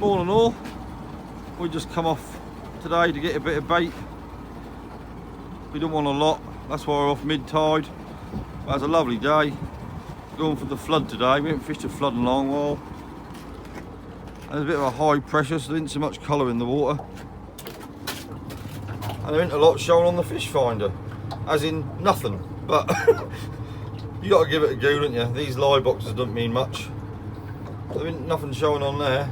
all in all, we just come off today to get a bit of bait. We don't want a lot, that's why we're off mid-tide. But it's a lovely day. Going for the flood today. We haven't fished a flood in a long while. And there's a bit of a high pressure, so there isn't so much colour in the water. And there isn't a lot showing on the fish finder, as in nothing. But you got to give it a go, don't you? These lie boxes don't mean much. There isn't nothing showing on there.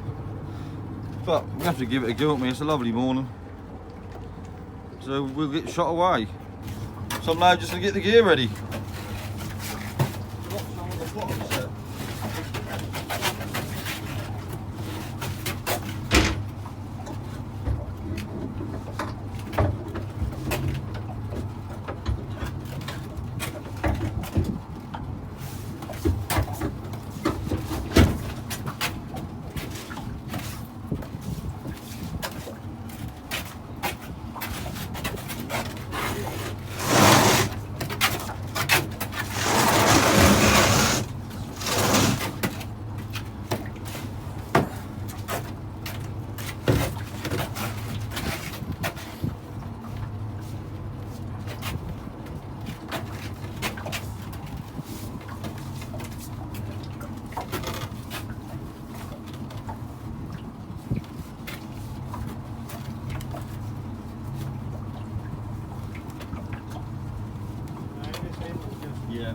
But we have to give it a go, don't we? It's a lovely morning. So we'll get shot away. So I'm now just going to get the gear ready. Yeah.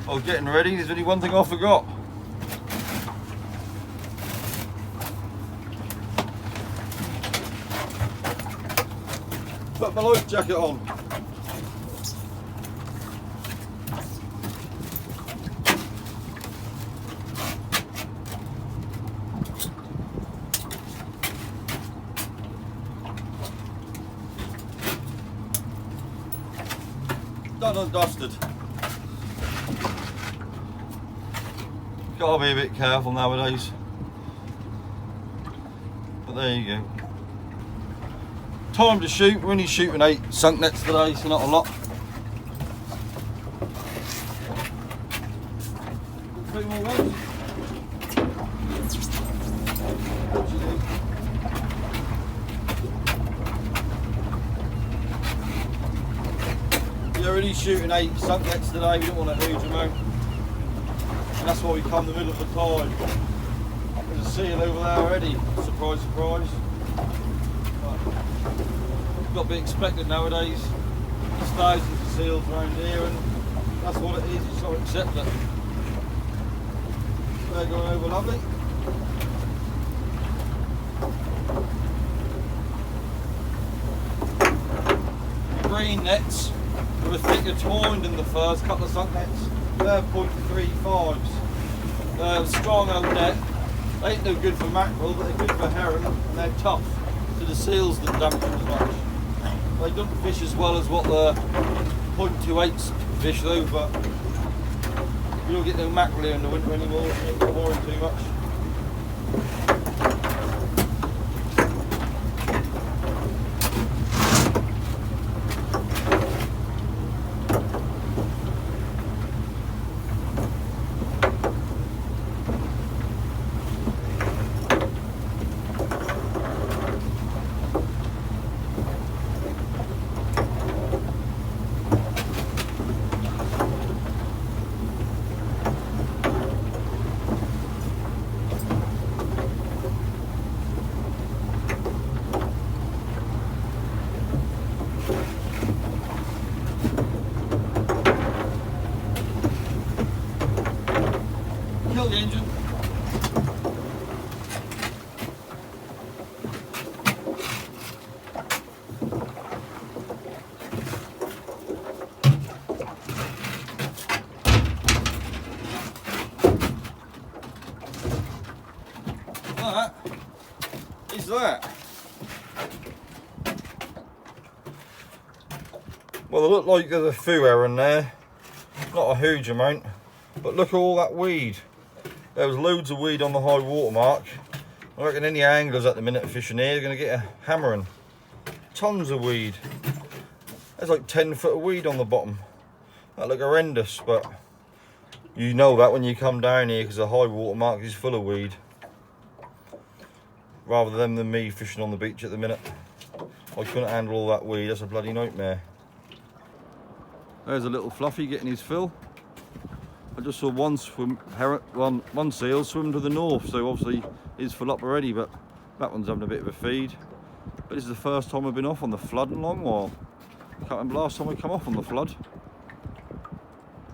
I was getting ready, there's only one thing I forgot. Put my life jacket on. Done and dusted. Gotta be a bit careful nowadays. But there you go. Time to shoot. We're only shooting 8 sunk nets today, so not a lot. 3 more ones. We're only shooting 8 sunk nets today. We don't want a huge amount. And that's why we come in the middle of the tide. There's a seal over there already. Surprise, surprise. Got to be expected nowadays. There's thousands of seals around here, and that's what it is. You just got to accept it. They're going over lovely. Green nets were thicker twined than the first couple of sunk nets. They're 0.35s. Strong old net. They ain't no good for mackerel, but they're good for herring, and they're tough. So the seals don't damage them as much. They don't fish as well as what the 0.28s fish though, but you don't get no mackerel here in the winter anymore, you ain't worrying too much. Kill the engine. That is that. Well, they look like there's a few error in there. Not a huge amount, but look at all that weed. There was loads of weed on the high water mark. I reckon any anglers at the minute fishing here are going to get a hammering. Tons of weed. There's like 10 foot of weed on the bottom. That look horrendous, but you know that when you come down here because the high water mark is full of weed. Rather than me fishing on the beach at the minute. I couldn't handle all that weed, that's a bloody nightmare. There's a little fluffy getting his fill. I just saw one seal swim to the north, so obviously he's full up already, but that one's having a bit of a feed. But this is the first time I've been off on the flood in a long while. Can't remember last time I come off on the flood.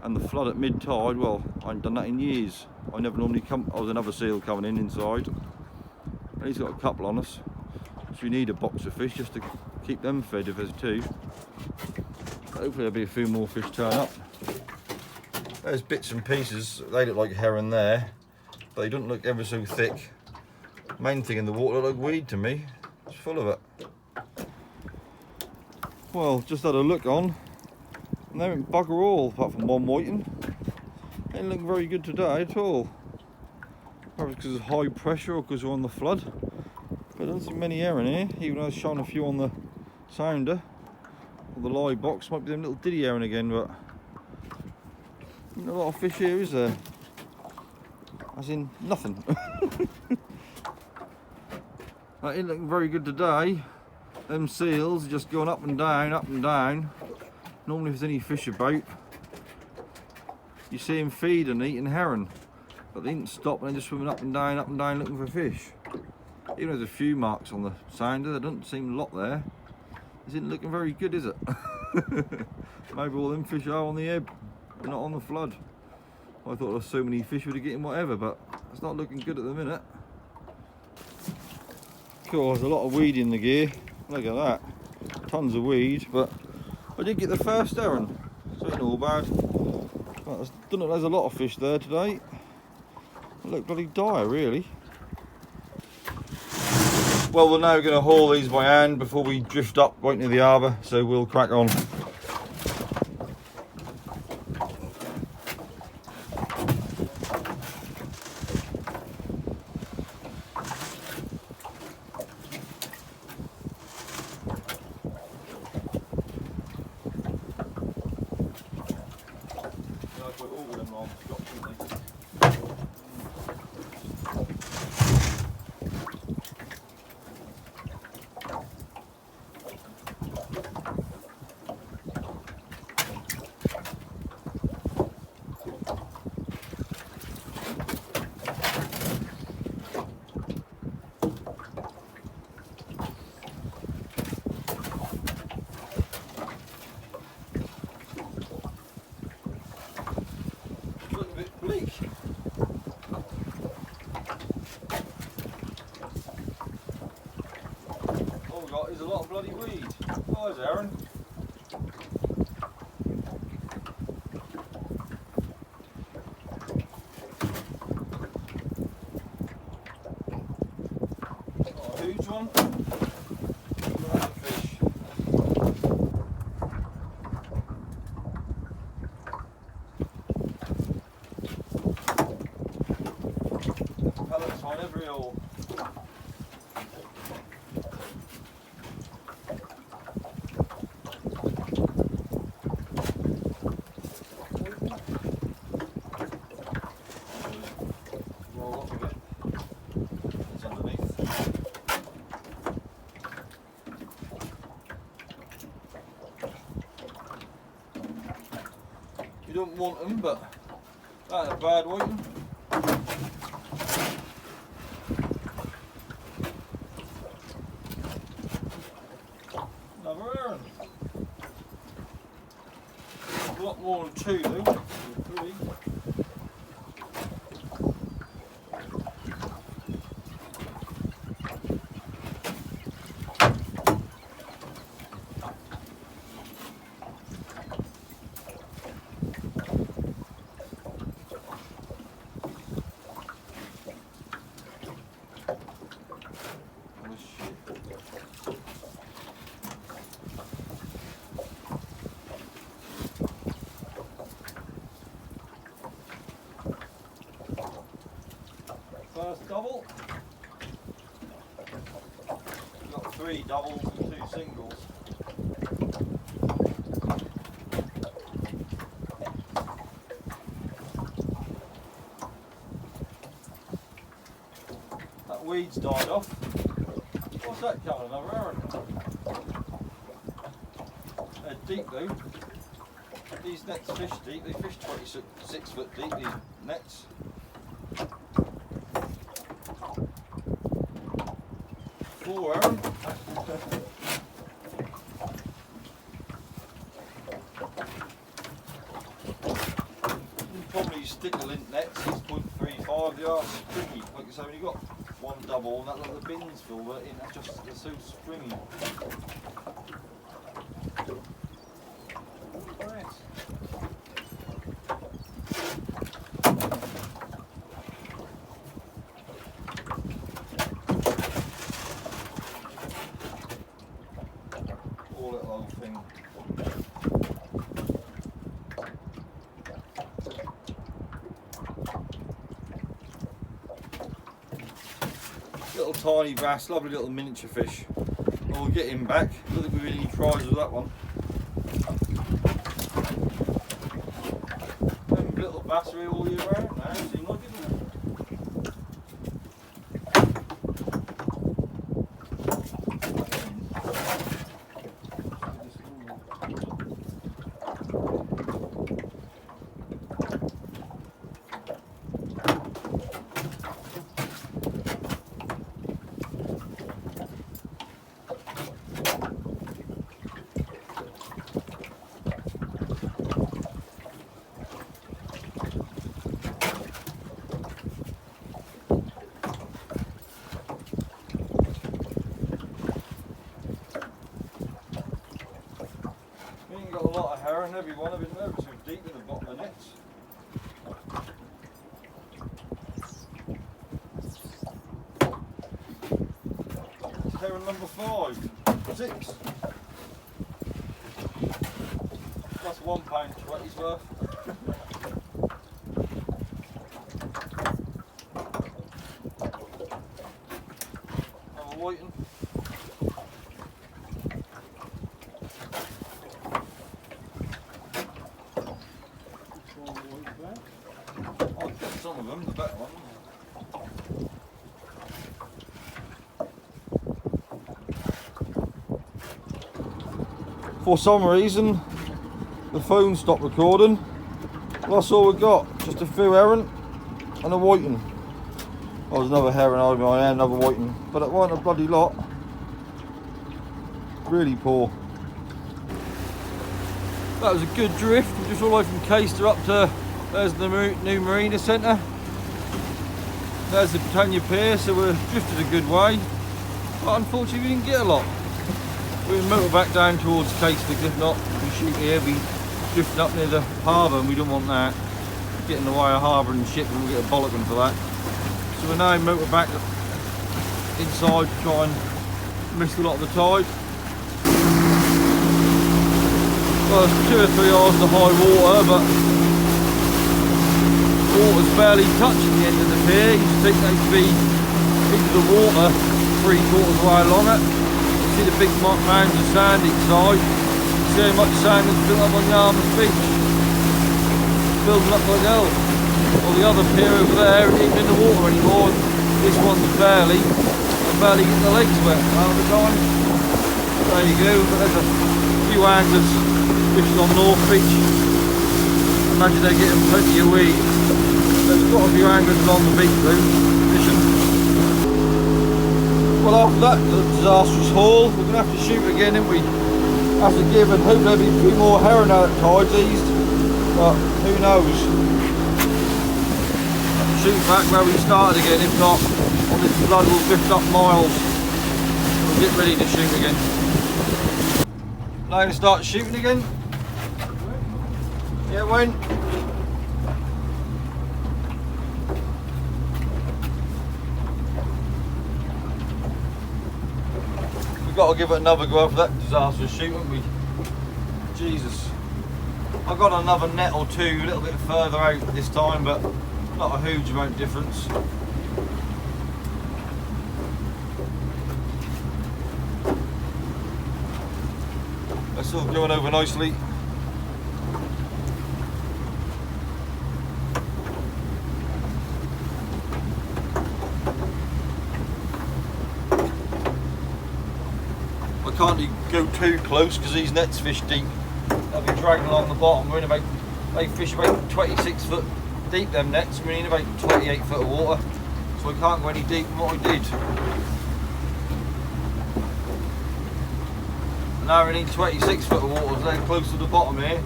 And the flood at mid-tide, well, I ain't done that in years. I never normally come, I was another seal coming in inside. And he's got a couple on us. So we need a box of fish just to keep them fed if there's two. Hopefully there'll be a few more fish turn up. There's bits and pieces, they look like heron there, but they don't look ever so thick. Main thing in the water look like weed to me. It's full of it. Well, just had a look on, and they ain't bugger all, apart from one whiting. They ain't looking very good today at all. Perhaps because it's high pressure or because we're on the flood. But I don't see many heron here, even though I've shown a few on the sounder. Or the live box, might be them little diddy heron again, but not a lot of fish here, is there? As in, nothing. That ain't looking very good today. Them seals are just going up and down, up and down. Normally if there's any fish about, you see them feed and eating heron. But they didn't stop and they're just swimming up and down looking for fish. Even though there's a few marks on the sounder, there doesn't seem a lot there. This isn't looking very good, is it? Maybe all them fish are on the ebb, not on the flood. I thought there were so many fish would have getting whatever, but it's not looking good at the minute. Cool, there's a lot of weed in the gear. Look at that. Tons of weed, but I did get the first heron, so it ain't all bad. But I don't know, there's a lot of fish there today. They look bloody dire, really. Well, we're now going to haul these by hand before we drift up right near the harbour, so we'll crack on. There's a lot of bloody weed. Oh, there's Aaron. Oh, a huge one. Look at that fish. Pellets on every hole. You don't want them, but that's a bad whiting. Another heron. A lot more than two though, three. First double. We've got 3 doubles and 2 singles. weeds died off. What's that coming? Another heron? They're deep though. These nets fish deep. They fish 26 foot deep, these nets. Four heron. Probably stick a lint nets, 6.35 yards, stringy. Like I say, when you've got one double and that little bin's filled in, that's just they're so stringy. Right. Poor little old thing. Little tiny bass, lovely little miniature fish. We'll get him back. I don't think we really need prizes with that one. Them little bass are here all year round now, seem like, isn't it? We ain't got a lot of herring, every one of them there, so deep in the bottom of the nets. It's herring number 5, 6. That's £1.20's worth. I'm waiting. I'll get some of them, the better ones. For some reason, the phone stopped recording. Well, that's all we got. Just a few herring and a whiting. Oh, there's another herring over my hand, another whiting. But it wasn't a bloody lot. Really poor. That was a good drift. We're just all the way from Caister up to, there's the new marina centre. There's the Britannia Pier, so we're drifted a good way. But unfortunately we didn't get a lot. We'll motor back down towards Caister, because if not, we shoot here, we drifting up near the harbour and we don't want that. Get in the way of harbour and ship and we'll get a bollocking for that. So we're now motor back inside to try and miss a lot of the tide. Well, it's 2 or 3 hours to high water, but water's barely touching the end of the pier. You think they should be into the water 3/4 way along it. You see the big mounds of sand inside. You see how much sand is built up on Yarmouth Beach. It's building up like hell. Well, the other pier over there isn't even in the water anymore. This one's barely getting the legs wet half the time. There you go, but there's a few anglers fishing on North Beach. Imagine they're getting plenty of weed. There's quite a few anglers along the beach though, fishing. Well, after that disastrous haul, we're going to have to shoot again, aren't we? Have to give and hope there'll be a few more herring out at tide's eased, but who knows? Have to shoot back where we started again, if not, on this blood will drift up miles. We'll get ready to shoot again. Now to start shooting again. Yeah, when? We've got to give it another go after that disastrous shoot, haven't we? Jesus. I've got another net or two a little bit further out this time, but not a huge amount of difference. That's all going over nicely. can't go too close because these nets fish deep. They'll be dragging along the bottom. We're in about, they fish about 26 foot deep, them nets. We're in about 28 foot of water, so we can't go any deeper than what we did. And now we're in 26 foot of water, so they're close to the bottom here.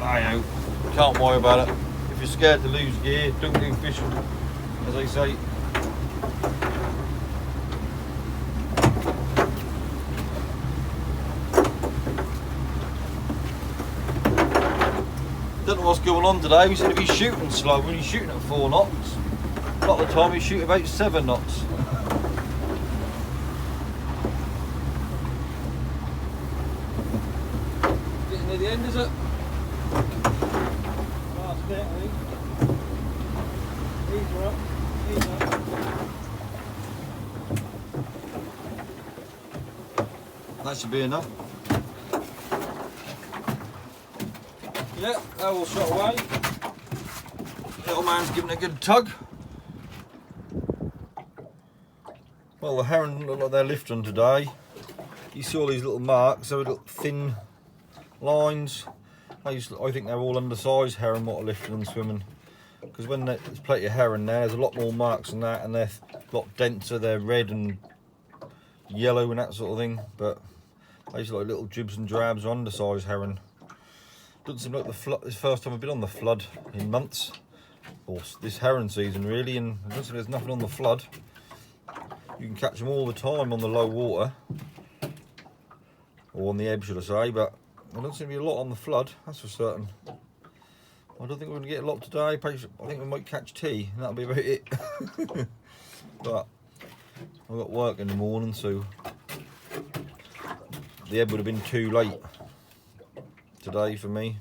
I know, can't worry about it. If you're scared to lose gear, don't go fishing, as they say. Don't know what's going on today. We seem to be shooting slow. When you're shooting at 4 knots, a lot of the time we shoot about 7 knots. Getting near the end, is it? Last bit, I think. These are up. These are up. That should be enough. Yeah, that all shot away. Little man's giving it a good tug. Well, the herring look like they're lifting today. You see all these little marks, so little thin lines. I think they're all undersized herring what are lifting and swimming. Because when there's plenty of herring there's a lot more marks than that, and they're a lot denser, they're red and yellow and that sort of thing. But they just like little jibs and drabs or undersized herring. Doesn't seem like the flood. This first time I've been on the flood in months, or this herring season really, and it doesn't seem there's nothing on the flood. You can catch them all the time on the low water, or on the ebb should I say, but there doesn't seem to be a lot on the flood, that's for certain. I don't think we're going to get a lot today. I think we might catch tea, and that'll be about it. But I've got work in the morning, so the ebb would have been too late today for me,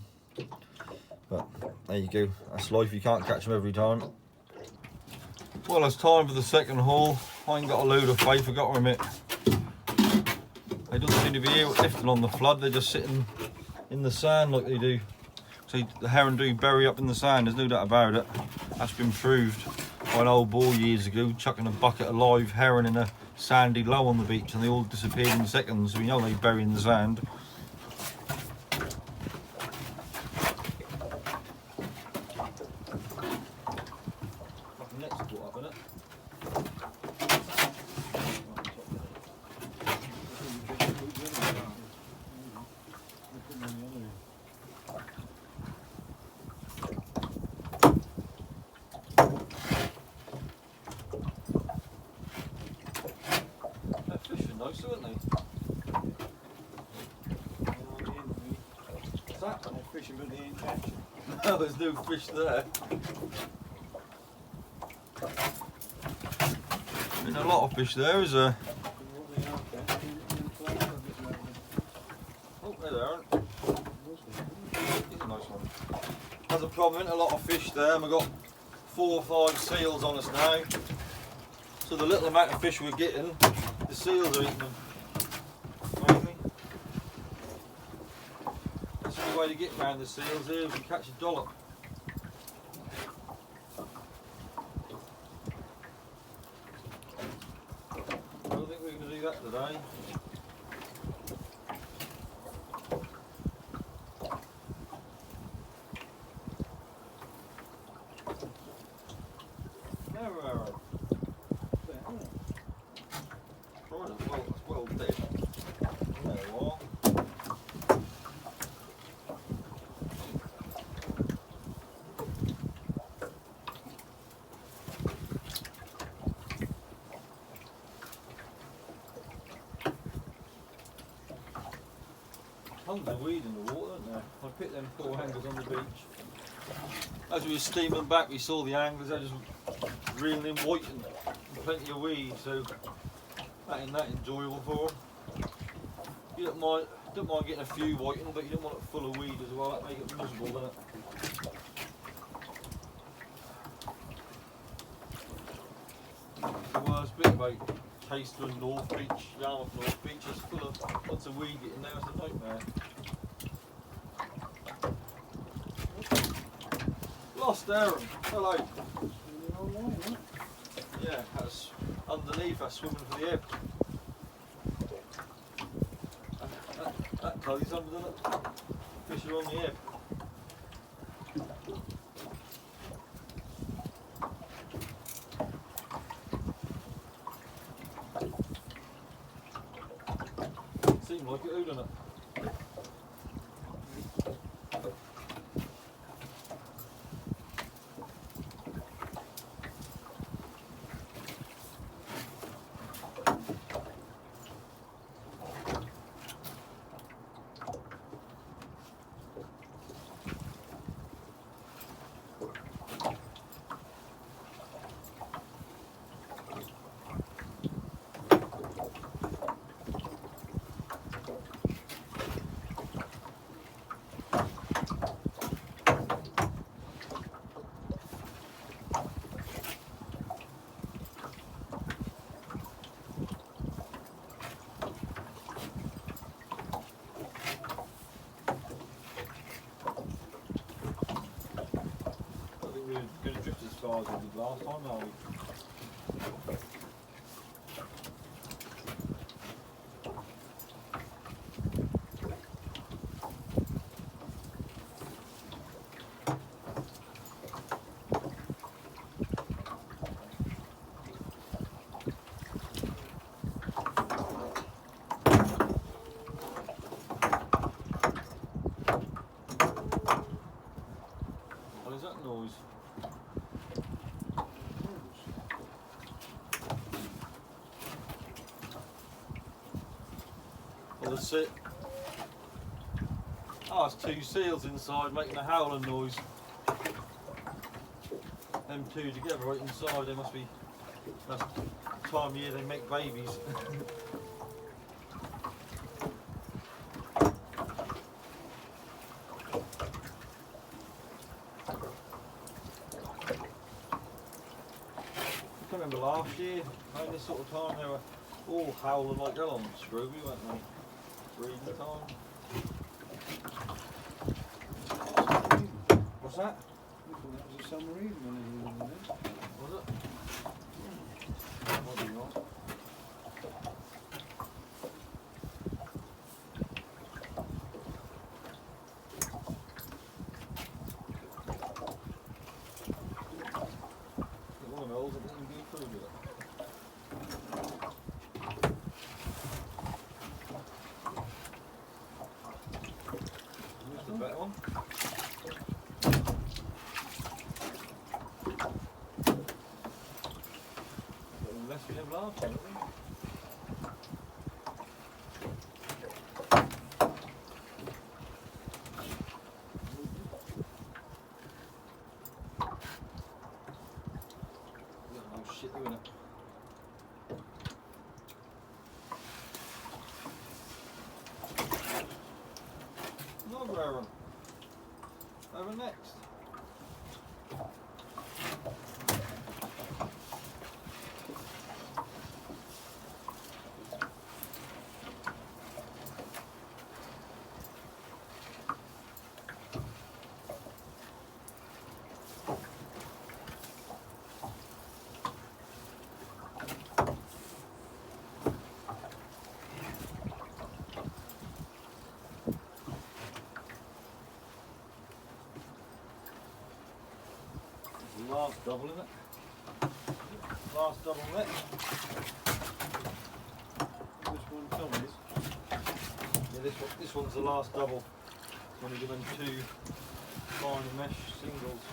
but there you go, that's life, you can't catch them every time. Well, it's time for the second haul. I ain't got a load of faith, I got to admit. They don't seem to be here lifting on the flood, they're just sitting in the sand like they do. So the herring do bury up in the sand, there's no doubt about it. That's been proved by an old boy years ago, chucking a bucket of live herring in a sandy low on the beach, and they all disappeared in seconds, so we know they bury in the sand. Nice, aren't they? What's that? They're fishing but they ain't catching. No, there's no fish there. There's a lot of fish there, is there? Oh, there they are. He's a nice one. There's a problem, a lot of fish there, and we've got 4 or 5 seals on us now. So the little amount of fish we're getting, the seals are eating them. Mainly. That's the way to get around the seals here, if you catch a dollop. I don't think we're going to do that today. There we are. Well dead. There we are. Tons of weed in the water, isn't there? I picked them 4 anglers on the beach. As we were steaming back, we saw the anglers, they're just reeling in whiting, plenty of weed, so that ain't that enjoyable for them. You don't mind getting a few whiting, but you don't want it full of weed as well, that make it miserable, doesn't it? The worst bit about Taster and North Beach, Yarmouth North Beach, is full of lots of weed getting there, it's a nightmare. Lost Aaron, hello. Yeah, that's underneath, that's swimming for the ebb. clothes under the fish are on the ebb. Seemed like it, doesn't it? We're going to drift as far as we did last time, are we? What is that noise? Well, that's it. Oh, it's two seals inside making a howling noise. Them two together right inside, they must be, that's the time of year they make babies. I can remember last year, around this sort of time, they were all howling like hell on Scrooby, weren't they? Breeding time. What's that? I thought that was a submarine running in there. Was it? Might be right. One of those, I didn't even go through with it. Here's the better one. Less we have last time, I think. Oh shit, doing it. No, Aaron. Over next. Last double, isn't it? Last double net. Which one Tom is? Yeah, this one's the last double. It's only given two fine mesh singles.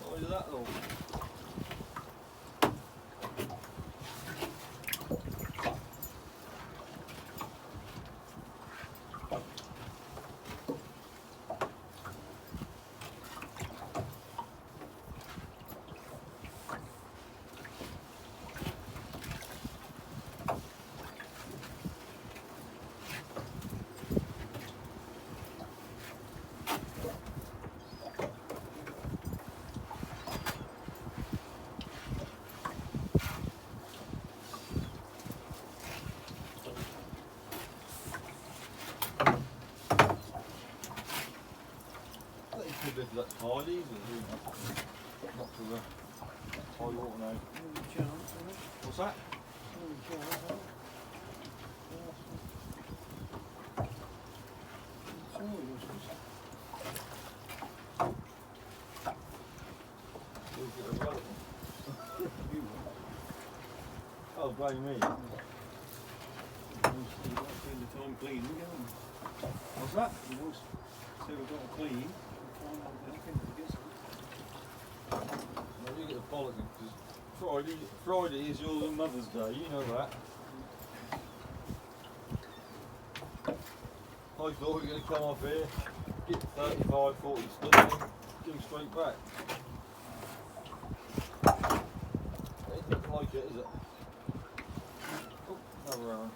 What is that though? that tide either, not for the high water now. No chance, isn't it? What's that? No chance, isn't it? It's all useless. We'll get a relevant. You will. Oh, blame me. You've got to spend the time cleaning, don't you? What's that? You know, so we've got to clean. We can't have anything to get some. No, you get the bollocking because Friday is your Mother's Day, you know that. I thought we were going to come off here, get 35, 40 stuff and go straight back. It doesn't like it, is it? Oh, another round.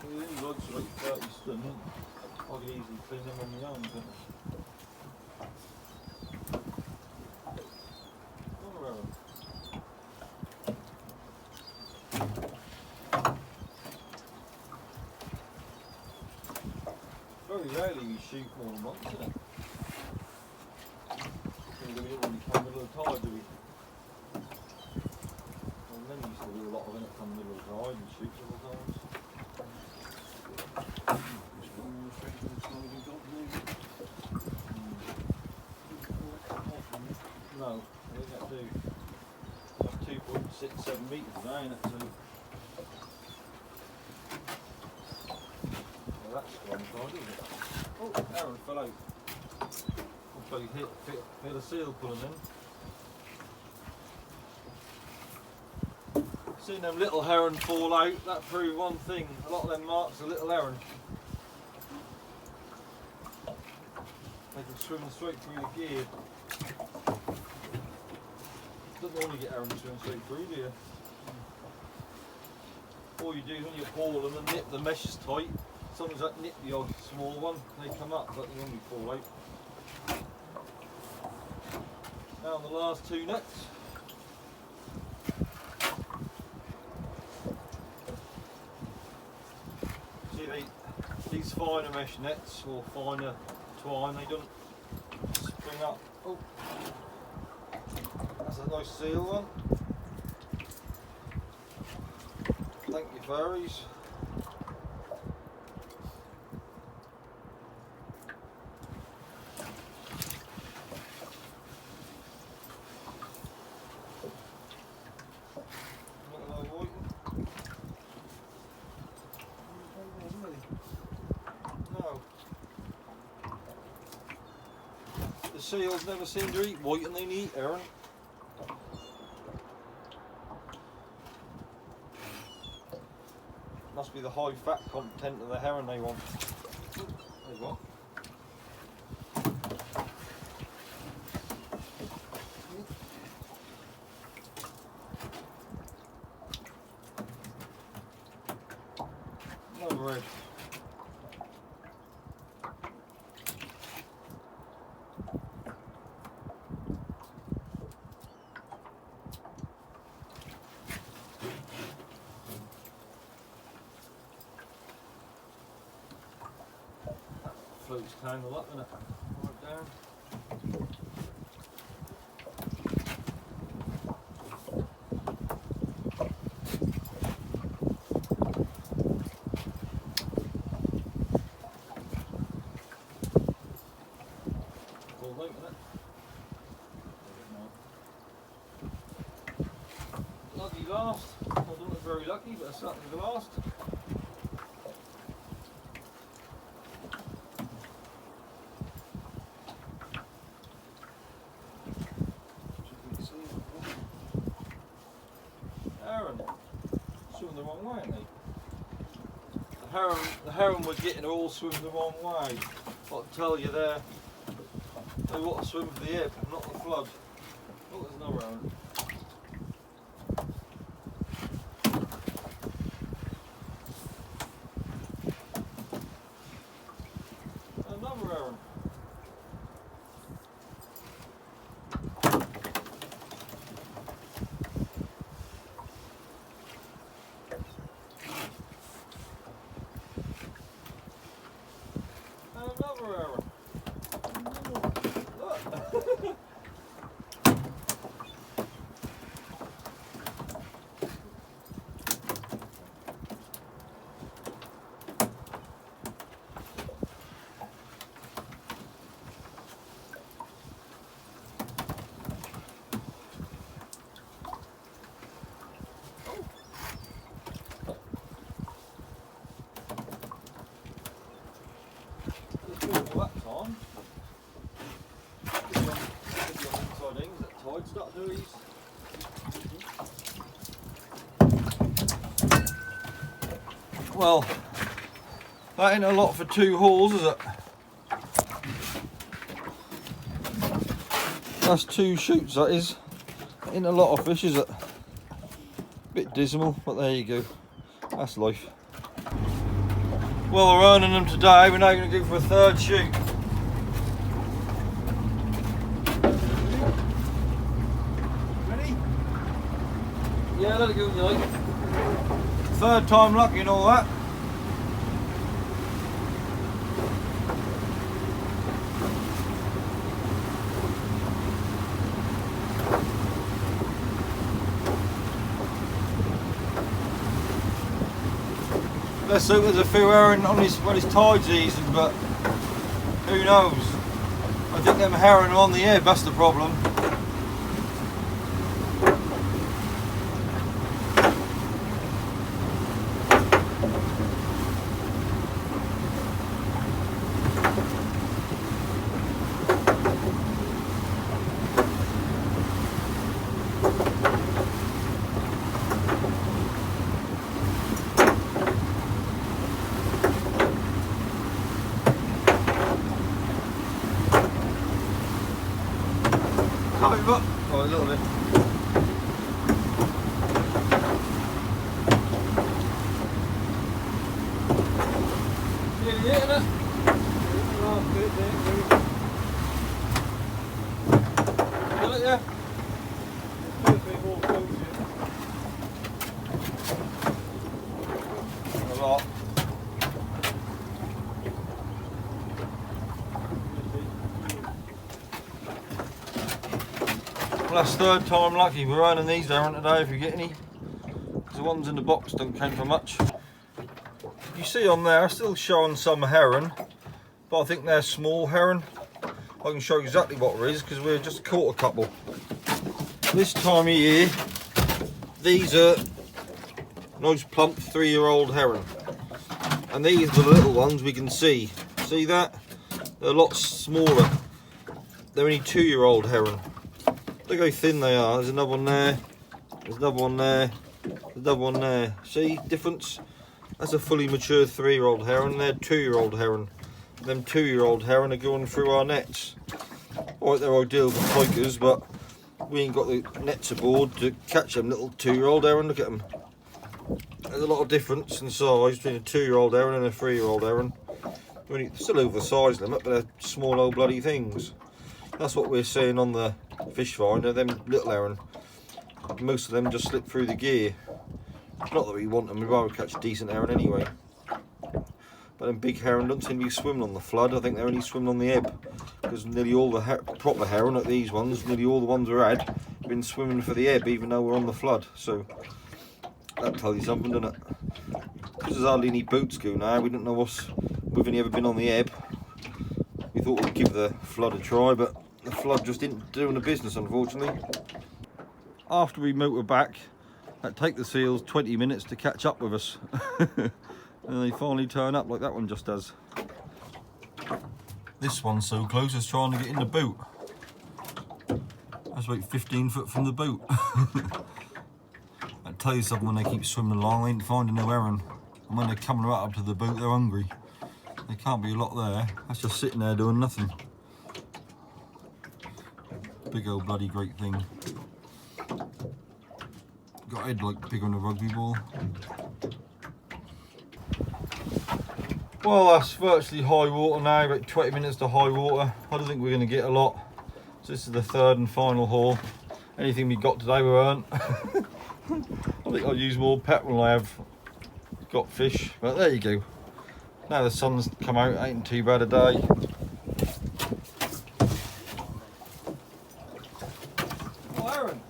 These rods are like 30 stone. I could easily clean them on my own, couldn't I? Another round. Very rarely we shoot more than once, isn't it? We don't really come middle of the tide, do we? Well, men used to do a lot of it come middle of the tide and shoot several times. Just one more stretch on the side you've got, No, I think that do. That's 2.67 metres now, isn't it? So, well, that's strong tide, isn't it? Oh, Aaron fell out. Looks like he hit a seal pulling in. Seen them little heron fall out, that proved one thing. A lot of them marks are little heron. They can swim straight through the gear. Doesn't normally get heron swimming straight through, do you? All you do is when you haul them and nip the meshes tight, sometimes that nip the odd small one, they come up, but they normally fall out. Now on the last two nets. See these finer mesh nets or finer twine, they don't spring up. Oh, that's a nice seal one. Thank you, fairies. No. The seals never seem to eat white and they eat heron. Must be the high fat content of the heron they want. There's one. Another red. Floats tangle up, isn't it? Right down. Full length, isn't it? Lucky last. I don't look very lucky, but it's certainly the last. Heron. Swimming the wrong way, aren't they? The heron we're getting are all swimming the wrong way. I can tell you there. They want to swim for the ebb, not the flood. Oh, there's another heron. Another heron. Well, that ain't a lot for 2 hauls, is it? That's 2 shoots, that is. Ain't a lot of fish, is it? Bit dismal, but there you go. That's life. Well, we're earning them today. We're now going to go for a 3rd shoot. Ready? Yeah, let it go, you like. 3rd time lucky and all that. Let's hope there's a few herring on when his tide's easing, but who knows? I think them herring are on the ebb, that's the problem. Over. Oh, a little bit. Yeah, innit? Last bit there. Got it, yeah? Perfect, all close here. A lot. Well, that's 3rd time lucky. We're earning these herring today if we get any. Because the ones in the box don't count for much. You see on there, still showing some herring, but I think they're small herring. I can show you exactly what it is because we've just caught a couple. This time of year, these are nice plump 3-year-old herring. And these are the little ones we can see. See that? They're a lot smaller. They're only 2-year-old herring. Look how thin they are. There's another one there. There's another one there. There's another one there. See difference? That's a fully mature 3-year-old herring. They're 2-year-old herring. Them 2-year-old herring are going through our nets. Alright, they're ideal for pikers, but we ain't got the nets aboard to catch them little 2-year-old herring. Look at them. There's a lot of difference in size between a 2-year-old herring and a 3-year-old herring. Still oversized them, but they're small old bloody things. That's what we're seeing on the fish finder, them little herring. Most of them just slip through the gear. Not that we want them, we'd rather catch decent herring anyway. But them big herring don't seem to be swimming on the flood. I think they're only swimming on the ebb. Because nearly all the proper herring, like these ones, nearly all the ones we had, have been swimming for the ebb even though we're on the flood. So that tells you something, doesn't it? Because there's hardly any boats go now, we don't know we've only ever been on the ebb. We thought we'd give the flood a try, but the flood just didn't do the business, unfortunately. After we motor back, that take the seals 20 minutes to catch up with us. And they finally turn up like that one just does. This one's so close it's trying to get in the boat. That's about 15 foot from the boat. That tells you something when they keep swimming along, they ain't finding no herring. And when they're coming right up to the boat, they're hungry. There can't be a lot there. That's just sitting there doing nothing. Big old bloody great thing. Got a head like bigger than a rugby ball. Well, that's virtually high water now, about 20 minutes to high water. I don't think we're going to get a lot. So this is the 3rd and final haul. Anything we got today we earned. I think I'll use more petrol than I have got fish, but there you go. Now the sun's come out, ain't too bad a day. Oh, Aaron.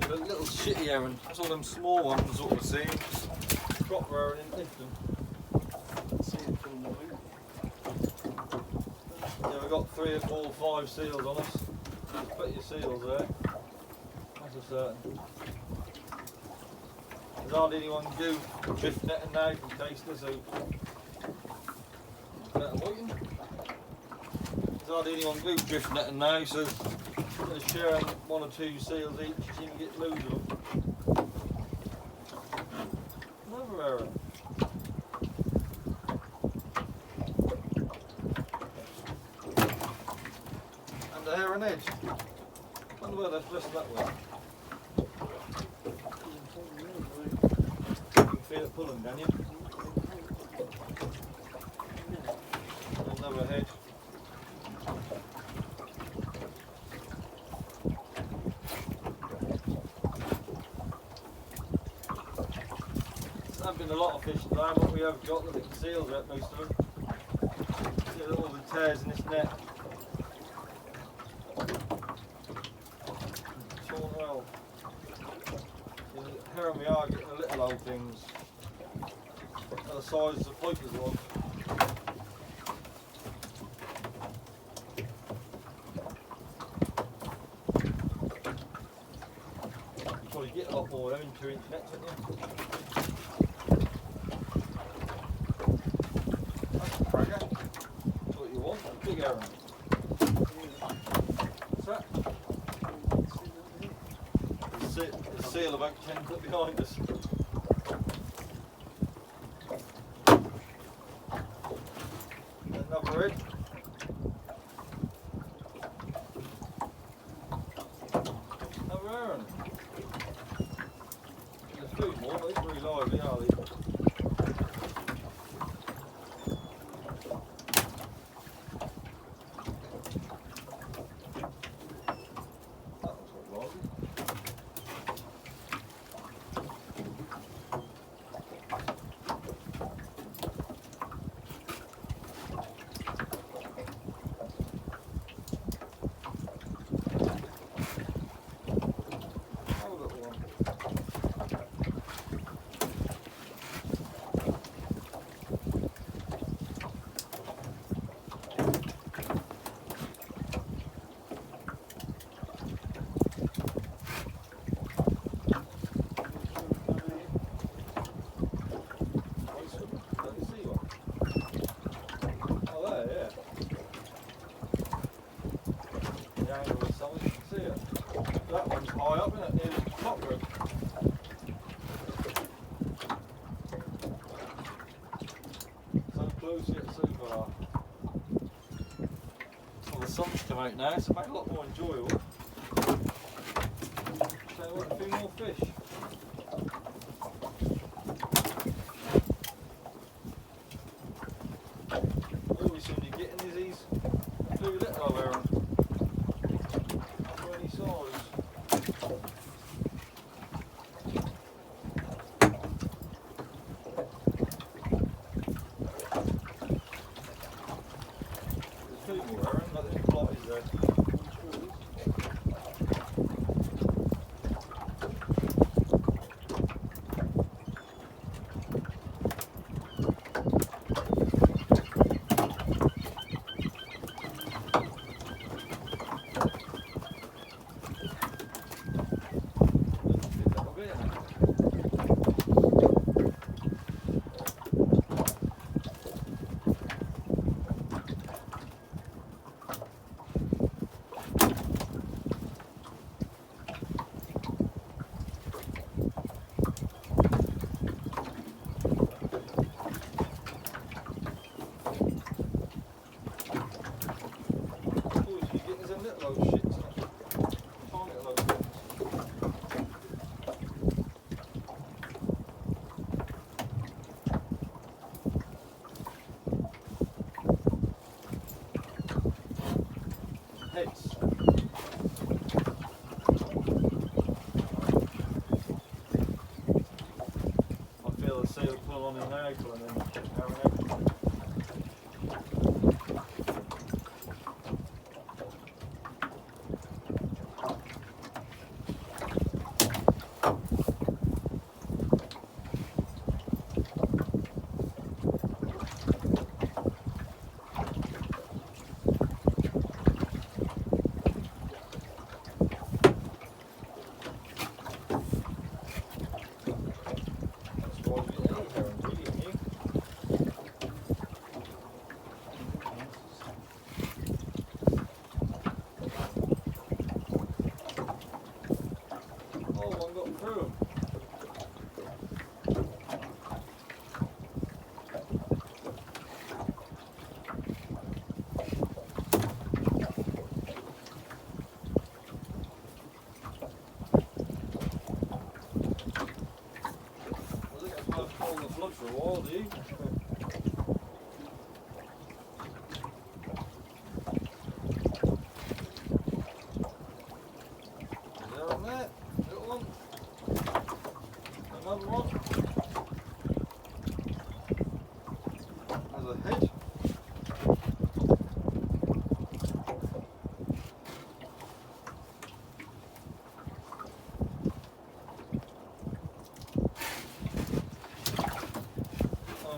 Little shitty herring. That's all them small ones that we're seeing. Proper herring in Clifton. Yeah, we've got 3 or 4 or 5 seals on us. There's plenty of seals there. That's a certain. There's hardly anyone do drift netting now from Caister, so better waiting. There's hardly anyone do drift netting now, so let's share 1 or 2 seals each, so you can get loads of them. herring. And the herring edge. Wonder where they've dressed that way. You can feel it pulling, can you? Another head. There's been a lot of fish today, but we have got the seals out, most of them. See all the tears in this net. Torn well. Here we are getting the little old things. They're the size of the Pike as well. You probably get a lot more of them in 2-inch nets, wouldn't you? That's a cracker. That's what you want, a big herring. What's that? The seal about 10 foot behind us. Another head. Another herring. There's food more, but it's very lively, are they? That looks quite lively. That one's high up, isn't it? Near the top room. So close yet so far. Well, the sun's come out now, so it makes it a lot more enjoyable. So what, a few more fish? All we seem to be getting is these blue little of herring. Any size. There's two more herring, but there's flies there. the head.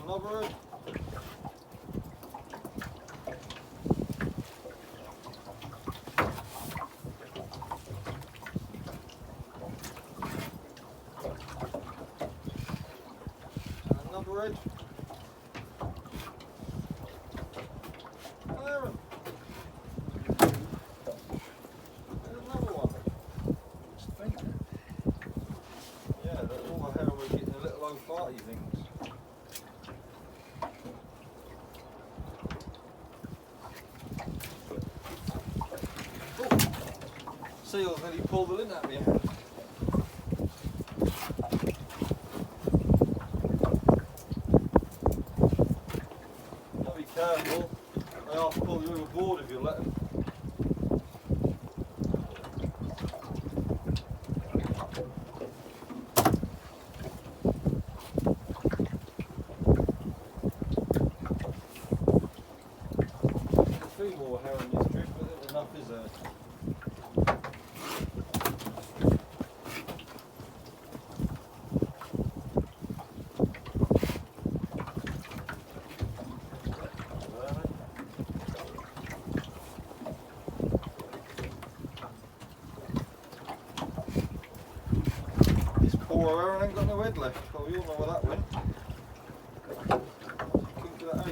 Another head. Another head. Heron. There's another one. It's faint. Yeah, all the heron were getting the little old farty things. Oh, seals nearly pulled the lint out of my hand. Gotta be careful. They have to pull you overboard if you let them. A few more heron in this trip, but there's enough, is there? This poor heron ain't got no head left. Well, we all know where that went. Couldn't get that out.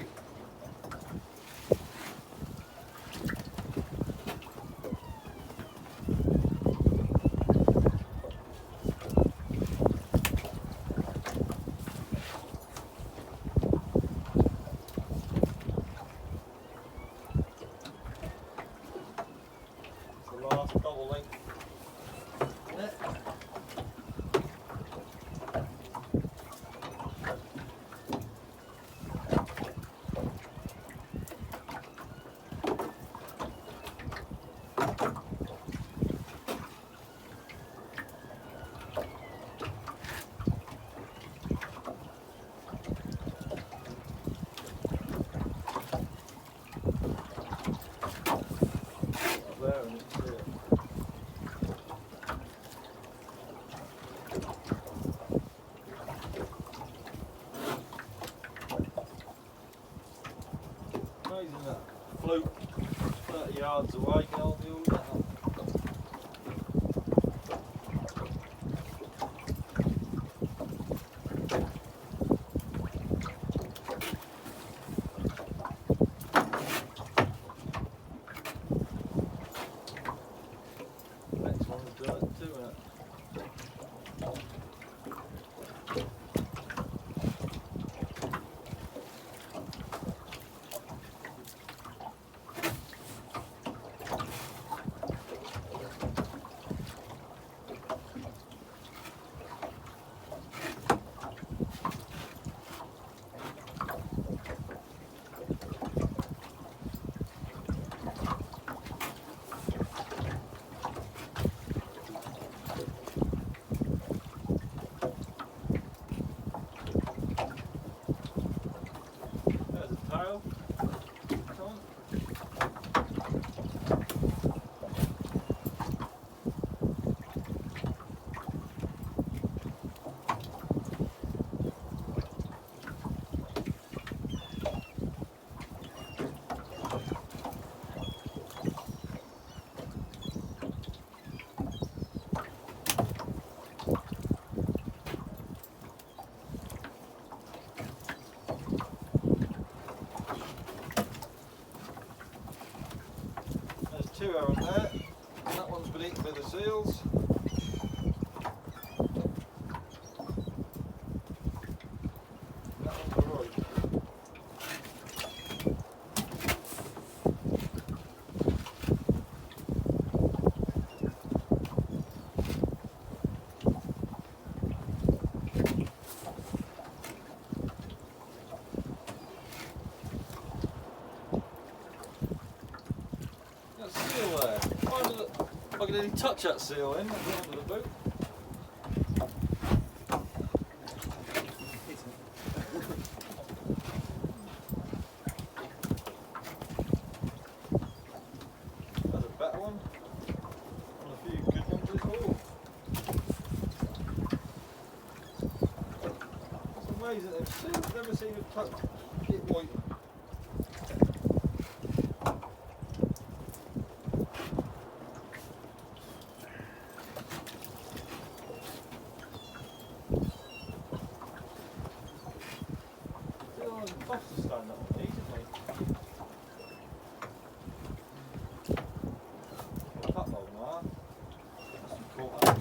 It's the last double length net. There and it's here. Amazing that float 30 yards away can hold me all that up. Next one's dirt too, isn't it? There's a tail. Come on. There's two heron there. And that one's been eaten by the seals. And that one's the right. There's a seal there. If I could only touch that seal in, I'd get under the boat. never seen a get white. Tough to stand up on these, isn't it? Cut long now. Must be caught up.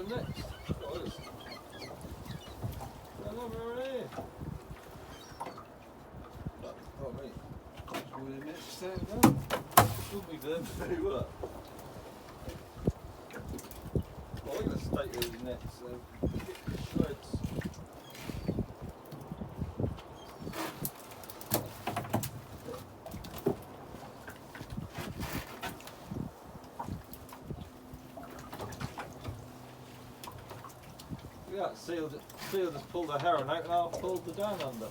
Next. Got others. Hello, we're here. Oh, mate. We're the next step now. Should be there very well. I like the state of these nets. Shreds. Yeah, seal just pulled the heron out and I'll pull the down under.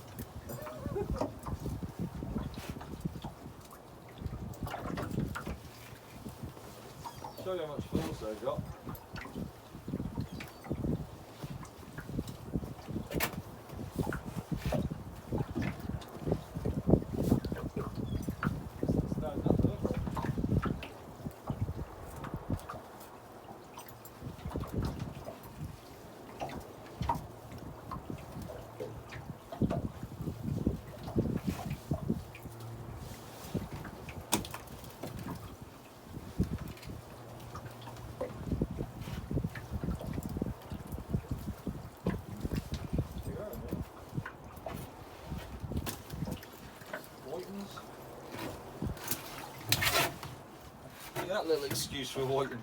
Show you how much force they've got. That little excuse for whiting.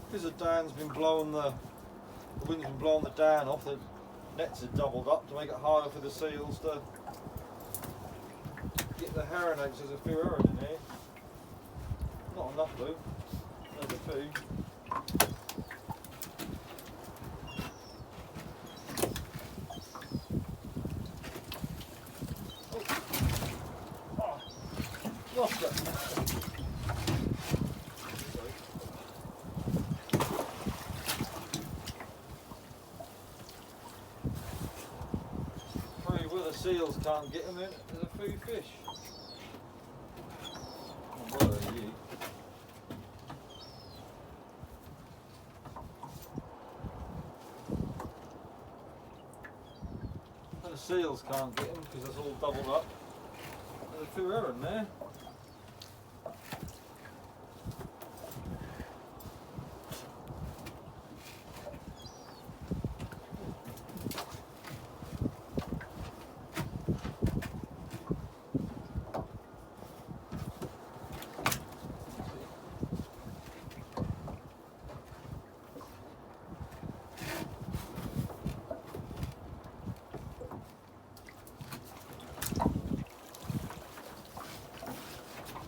Because the down's been blowing the wind's been blowing the down off, the nets are doubled up to make it harder for the seals to get the heron out. So there's a few heron in here. Not enough though. There's a few. Oh. Lost it. Where the seals can't get them in, there's a few fish. Oh, well, there you. And the seals can't get them because it's all doubled up. There's a few herring there.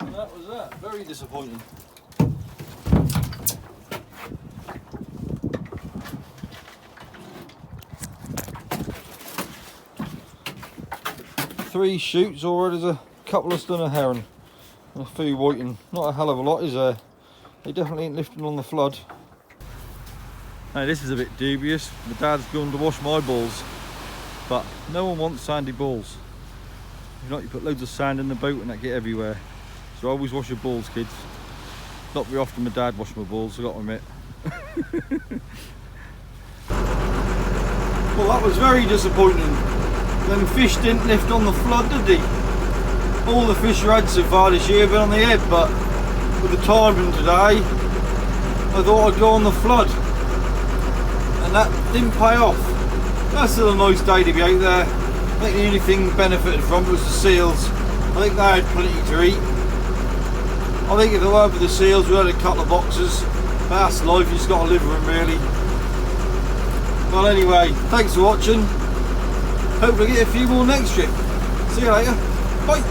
And that was that. Very disappointing. Three shoots already. There's a couple of stunner herring and a few whiting. Not a hell of a lot, is there? They definitely ain't lifting on the flood. Now this is a bit dubious. My dad's gone to wash my balls, but no one wants sandy balls. If not, you put loads of sand in the boat and that get everywhere. So always wash your balls, kids. Not very often my dad washed my balls, I got to admit. Well, that was very disappointing. Them fish didn't lift on the flood, did they? All the fish I had so far this year have been on the head, but with the timing today, I thought I'd go on the flood. And that didn't pay off. That's still a nice day to be out there. I think the only thing benefited from was the seals. I think they had plenty to eat. I think if it weren't for the seals, we had a couple of boxes. But that's life, you just got to live with them really. Well anyway, thanks for watching. Hopefully get a few more next trip. See you later. Bye.